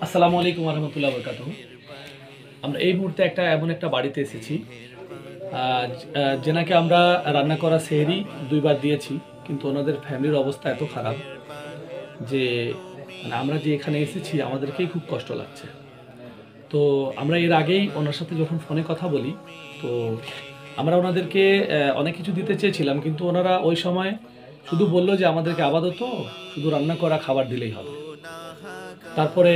আসসালামু আলাইকুম ওয়া রাহমাতুল্লাহি ওয়া বারাকাতুহু। আমরা এই মুহূর্তে এমন একটা বাড়িতে এসেছি, যেনাকে আমরা রান্না করা সেহরি ২ বার দিয়েছি, কিন্তু ওনাদের ফ্যামিলির অবস্থা এত খারাপ যে আমরা যে এখানে এসেছি আমাদেরকেই খুব কষ্ট লাগছে। তো আমরা এর আগেই ওনার সাথে যখন ফোনে কথা বলি, তো আমরা ওনাদেরকে অনেক কিছু দিতে চেয়েছিলাম, কিন্তু ওনারা ওই সময় শুধু বলল যে আমাদেরকে আপাতত শুধু রান্না করা খাবার দিলেই হবে। তারপরে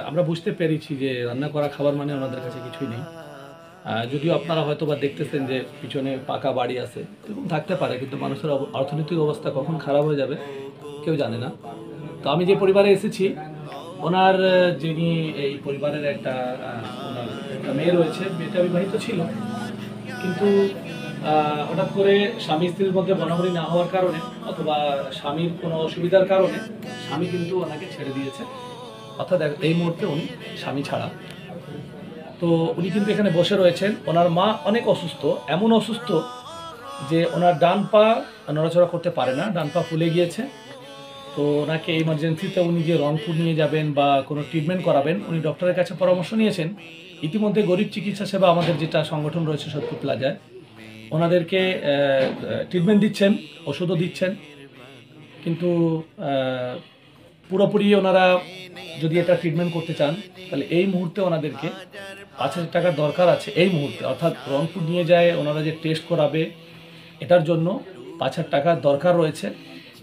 আমরা বুঝতে পেরেছি যে রান্না করা খাবার মানে ওনাদের কাছে কিছুই নেই। যদিও আপনারা হয়তো বা দেখতেছেন যে পিছনে পাকা বাড়ি আছে, এরকম থাকতে পারে, কিন্তু মানুষের অর্থনৈতিক অবস্থা কখন খারাপ হয়ে যাবে কেউ জানে না। তো আমি যে পরিবারে এসেছি, ওনার যিনি এই পরিবারের ওনার একটা মেয়ে রয়েছে, মেয়েটা বিবাহিত ছিল, কিন্তু হঠাৎ করে স্বামী স্ত্রীর মধ্যে বনাবরি না হওয়ার কারণে অথবা স্বামীর কোনো অসুবিধার কারণে স্বামী কিন্তু ওনাকে ছেড়ে দিয়েছে। অর্থাৎ এই মুহূর্তে উনি স্বামী ছাড়া। তো উনি কিন্তু এখানে বসে রয়েছেন। ওনার মা অনেক অসুস্থ, এমন অসুস্থ যে ওনার ডান পা নড়াচড়া করতে পারে না, ডান পা ফুলে গিয়েছে। তো ওনাকে ইমার্জেন্সিতে উনি যে রংপুর নিয়ে যাবেন বা কোনো ট্রিটমেন্ট করাবেন, উনি ডক্টরের কাছে পরামর্শ নিয়েছেন। ইতিমধ্যে গরিব চিকিৎসা সেবা আমাদের যেটা সংগঠন রয়েছে সত্যি প্লাজায়, ওনাদেরকে ট্রিটমেন্ট দিচ্ছেন, ওষুধও দিচ্ছেন, কিন্তু পুরোপুরি ওনারা যদি এটা ট্রিটমেন্ট করতে চান তাহলে এই মুহূর্তে ওনাদেরকে ৫,০০০ টাকার দরকার আছে এই মুহূর্তে। অর্থাৎ রংপুর নিয়ে যায় ওনারা যে টেস্ট করাবে, এটার জন্য ৫,০০০ টাকার দরকার রয়েছে।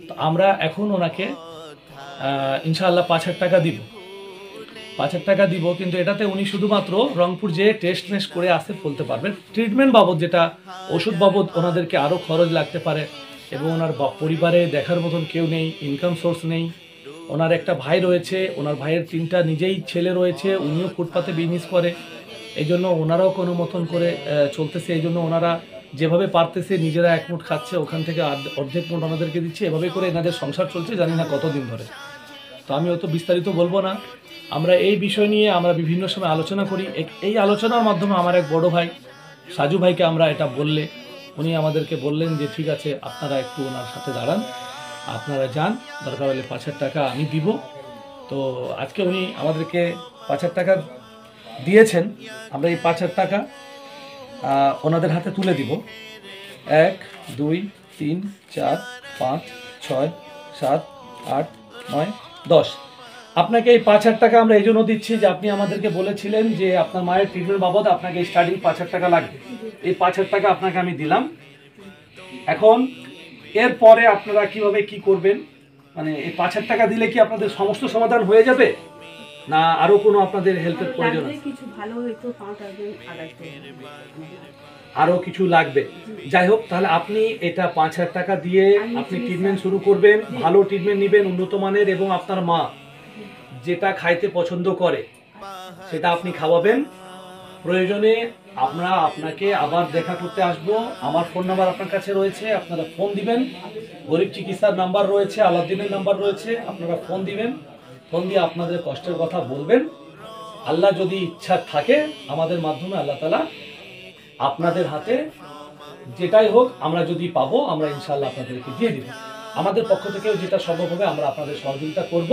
তো আমরা এখন ওনাকে ইনশাআল্লাহ ৫,০০০ টাকা দিব, ৫,০০০ টাকা দিব, কিন্তু এটাতে উনি শুধুমাত্র রংপুর যেয়ে টেস্ট মেস্ট করে আসতে বলতে পারবেন। ট্রিটমেন্ট বাবদ, যেটা ওষুধ বাবদ ওনাদেরকে আরও খরচ লাগতে পারে, এবং ওনার পরিবারে দেখার মতন কেউ নেই, ইনকাম সোর্স নেই। ওনার একটা ভাই রয়েছে, ওনার ভাইয়ের ৩টা নিজেই ছেলে রয়েছে, উনিও ফুটপাতে বিজনেস করে, এই জন্য ওনারাও কোনো মতন করে চলতেছে। এই জন্য ওনারা যেভাবে পারতেছে নিজেরা এক মুঠ খাচ্ছে, ওখান থেকে অর্ধেক মুঠ ওনাদেরকে দিচ্ছে, এভাবে করে এনাদের সংসার চলছে জানি না কতদিন ধরে। তো আমি অত বিস্তারিত বলবো না। আমরা এই বিষয় নিয়ে আমরা বিভিন্ন সময় আলোচনা করি। এই আলোচনার মাধ্যমে আমার এক বড় ভাই সাজু ভাইকে আমরা এটা বললে উনি আমাদেরকে বললেন যে ঠিক আছে, আপনারা একটু ওনার সাথে দাঁড়ান, আপনারা যান, দরকার হলে ৫,০০০ টাকা আমি দিব। তো আজকে উনি আমাদেরকে ৫,০০০ টাকা দিয়েছেন। আমরা এই ৫,০০০ টাকা ওনাদের হাতে তুলে দিব। ১, ২, ৩, ৪, ৫, ৬, ৭, ৮, ৯, ১০। আপনাকে এই ৫,০০০ টাকা আমরা এই জন্য দিচ্ছি যে আপনি আমাদেরকে বলেছিলেন যে আপনার মায়ের ট্রিটমেন্ট বাবদ আপনাকে স্টার্টিং ৫,০০০ টাকা লাগবে। এই ৫,০০০ টাকা আপনাকে আমি দিলাম। এখন এরপরে আপনারা কিভাবে কি করবেন, মানে এই ৫,০০০ টাকা দিলে কি আপনাদের সমস্ত সমাধান হয়ে যাবে, না আরো কোনো আপনাদের হেল্পের প্রয়োজন আছে? আরো কিছু লাগবে। যাই হোক, তাহলে আপনি এটা ৫,০০০ টাকা দিয়ে আপনি ট্রিটমেন্ট শুরু করবেন, ভালো ট্রিটমেন্ট নেবেন, উন্নত মানের, এবং আপনার মা যেটা খাইতে পছন্দ করে সেটা আপনি খাওয়াবেন। প্রয়োজনে আমরা আপনাকে আবার দেখা করতে আসবো। আমার ফোন নাম্বার আপনার কাছে রয়েছে, আপনারা ফোন দিবেন। গরিব চিকিৎসার নাম্বার রয়েছে, আলাউদ্দিনের নাম্বার রয়েছে, আপনারা ফোন দিবেন। ফোন দিয়ে আপনাদের কষ্টের কথা বলবেন। আল্লাহ যদি ইচ্ছা থাকে আমাদের মাধ্যমে আল্লাহ তাআলা আপনাদের হাতে যেটাই হোক আমরা যদি পাবো, আমরা ইনশাআল্লাহ আপনাদেরকে দিয়ে দিব। আমাদের পক্ষ থেকেও যেটা সম্ভব হবে আমরা আপনাদের সহযোগিতা করব।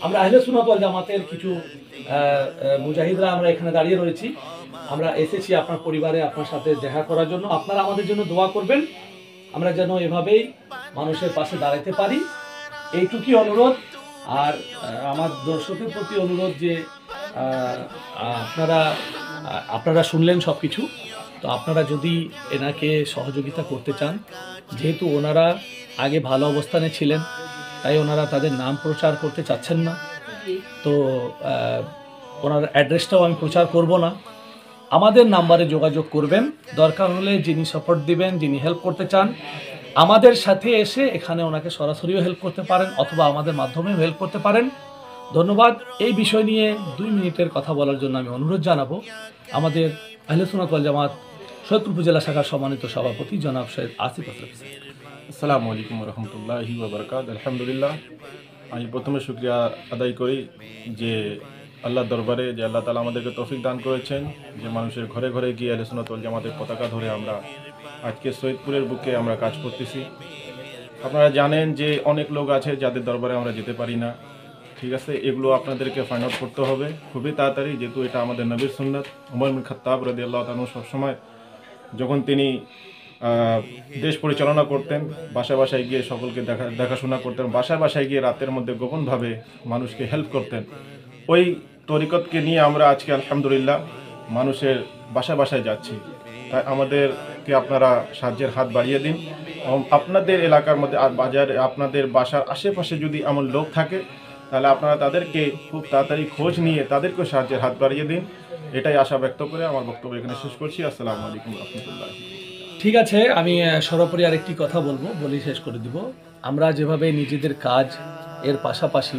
আমরা আহলে সুন্নাত ওয়াল জামাতের কিছু মুজাহিদরা আমরা এখানে দাঁড়িয়ে রয়েছি। আমরা এসেছি আপনার পরিবারে আপনার সাথে দেখা করার জন্য। আপনারা আমাদের জন্য দোয়া করবেন, আমরা যেন এভাবেই মানুষের পাশে দাঁড়াতে পারি, এইটুকুই অনুরোধ। আর আমার দর্শকের প্রতি অনুরোধ যে আপনারা শুনলেন সব কিছু। তো আপনারা যদি এনাকে সহযোগিতা করতে চান, যেহেতু ওনারা আগে ভালো অবস্থানে ছিলেন, তাই ওনারা তাদের নাম প্রচার করতে চাচ্ছেন না। তো ওনার অ্যাড্রেসটাও আমি প্রচার করব না। আমাদের নাম্বারে যোগাযোগ করবেন, দরকার হলে যিনি সাপোর্ট দিবেন, যিনি হেল্প করতে চান আমাদের সাথে এসে এখানে ওনাকে সরাসরিও হেল্প করতে পারেন, অথবা আমাদের মাধ্যমেও হেল্প করতে পারেন। ধন্যবাদ। এই বিষয় নিয়ে ২ মিনিটের কথা বলার জন্য আমি অনুরোধ জানাবো আমাদের আহলে সুন্নাত ওয়াল জামাত সৈয়দপুর উপজেলা শাখার সম্মানিত সভাপতি জনাব সৈয়দ আসিফ আশরাফ। আসসালামু আলাইকুম ওয়া রাহমাতুল্লাহি ওয়া বারাকাতুহু। আলহামদুলিল্লাহ, আমি প্রথমে শুকরিয়া আদায় করি যে আল্লাহর দরবারে যে আল্লাহ তাআলা আমাদেরকে তৌফিক দান করেছেন যে মানুষের ঘরে ঘরে গিয়ে আহলে সুন্নাত ওয়াল জামাতের পতাকা ধরে আমরা আজকে সৈয়দপুরের বুকে আমরা কাজ করতেছি। আপনারা জানেন যে অনেক লোক আছে যাদের দরবারে আমরা যেতে পারি না, ঠিক আছে, এগুলো আপনাদেরকে ফাইন্ড আউট করতে হবে খুবই তাড়াতাড়ি, যেহেতু এটা আমাদের নবীর সুন্নাত। ওমর বিন খাত্তাব রাদিয়াল্লাহু তাআলা সবসময় যখন তিনি দেশ পরিচালনা করতেন, বাসায় বাসায় গিয়ে সকলকে দেখাশোনা করতেন, বাসায় বাসায় গিয়ে রাতের মধ্যে গোপনভাবে মানুষকে হেল্প করতেন। ওই তরিকতকে নিয়ে আমরা আজকে আলহামদুলিল্লাহ মানুষের বাসায় বাসায় যাচ্ছি। তাই আমাদেরকে আপনারা সাহায্যের হাত বাড়িয়ে দিন। আপনাদের এলাকার মধ্যে আর বাজারে আপনাদের বাসার আশেপাশে যদি এমন লোক থাকে, তাহলে আপনারা তাদেরকে খুব তাড়াতাড়ি খোঁজ নিয়ে তাদেরকেও সাহায্যের হাত বাড়িয়ে দিন। এটাই আশা ব্যক্ত করে আমার বক্তব্য এখানে শেষ করছি। আসসালামু আলাইকুম রহমতুল্লাহ। ঠিক আছে, আমি সর্বোপরি আরেকটি কথা বলি শেষ করে দিব। আমরা যেভাবে নিজেদের কাজ এর পাশাপাশি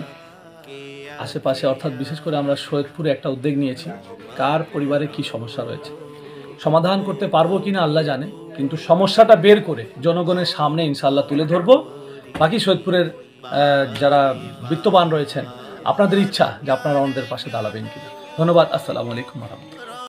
আশেপাশে, অর্থাৎ বিশেষ করে আমরা সৈয়দপুরে একটা উদ্যোগ নিয়েছি, কার পরিবারে কি সমস্যা রয়েছে সমাধান করতে পারবো কিনা আল্লাহ জানে, কিন্তু সমস্যাটা বের করে জনগণের সামনে ইনশাআল্লাহ তুলে ধরবো। বাকি সৈয়দপুরের যারা বিত্তবান রয়েছেন, আপনাদের ইচ্ছা যে আপনারা আমাদের পাশে দাঁড়াবেন কিনা। ধন্যবাদ। আসসালামু আলাইকুম রহমতুল্লাহ।